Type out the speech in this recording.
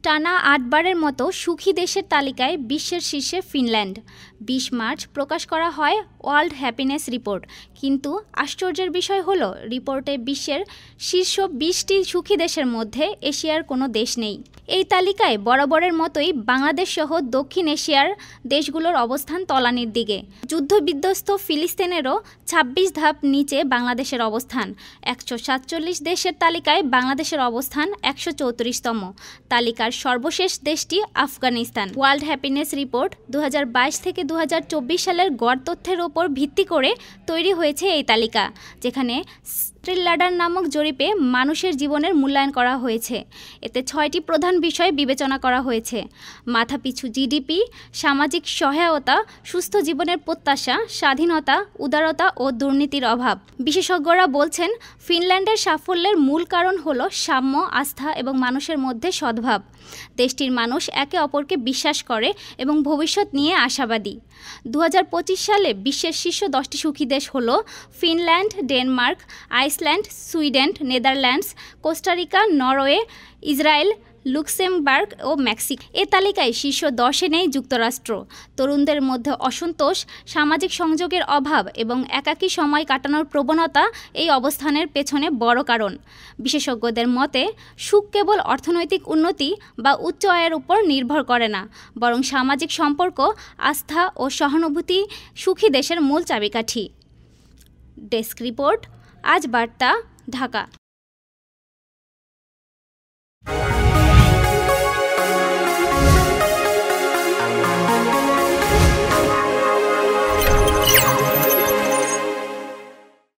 টানা ৮ বারের মতো সুখী দেশের তালিকায় বিশ্বের শীর্ষে ফিনল্যান্ড। ২০ মার্চ প্রকাশ করা হয় ওয়ার্ল্ড হ্যাপিনেস রিপোর্ট। কিন্তু আশ্চর্যের বিষয় হলো, রিপোর্টে বিশ্বের শীর্ষ ২০টি সুখী দেশের মধ্যে এশিয়ার কোনো দেশ নেই। এই তালিকায় বরাবরের মতোই বাংলাদেশ সহ দক্ষিণ এশিয়ার দেশগুলোর অবস্থান তলানির দিকে। যুদ্ধবিধ্বস্ত ফিলিস্তিনেরও ২৬ ধাপ নিচে বাংলাদেশের অবস্থান। ১৪৭ দেশের তালিকায় বাংলাদেশের অবস্থান ১৩৪তম। তালিকার সর্বশেষ দেশটি আফগানিস্তান। ওয়ার্ল্ড হ্যাপিনেস রিপোর্ট ২০২২ থেকে ২০২৪ সালের গড় তথ্যের ওপর ভিত্তি করে তৈরি হয়েছে এই তালিকা, যেখানে স্ট্রিট ল্যাডার নামক জরিপে মানুষের জীবনের মূল্যায়ন করা হয়েছে। এতে ৬টি প্রধান বিষয় বিবেচনা করা হয়েছে: মাথাপিছু জিডিপি, সামাজিক সহায়তা, সুস্থ জীবনের প্রত্যাশা, স্বাধীনতা, উদারতা ও দুর্নীতির অভাব। বিশেষজ্ঞরা বলছেন, ফিনল্যান্ডের সাফল্যের মূল কারণ হলো সাম্য, আস্থা এবং মানুষের মধ্যে সদ্ভাব। দেশটির মানুষ একে অপরকে বিশ্বাস করে এবং ভবিষ্যৎ নিয়ে আশাবাদী। ২০২৫ সালে বিশ্বের শীর্ষ 10টি সুখী দেশ হলো Finland, Denmark, Iceland, Sweden, Netherlands, Costa Rica, Norway, Israel, Luxembourg ও মেক্সিকো। এ তালিকায় শীর্ষ 10-এ নেই যুক্তরাষ্ট্র। তরুণদের মধ্যে অসন্তোষ, সামাজিক সংযোগের অভাব এবং একাকী সময় কাটানোর প্রবণতা এই অবস্থানের পেছনে বড় কারণ। বিশেষজ্ঞদের মতে, সুখ কেবল অর্থনৈতিক উন্নতি বা উচ্চ আয়ের উপর নির্ভর করে না, বরং সামাজিক সম্পর্ক, আস্থা ও সহানুভূতি সুখী দেশের মূল চাবিকাঠি। ডেস্ক রিপোর্ট, আজ বার্তা, ঢাকা।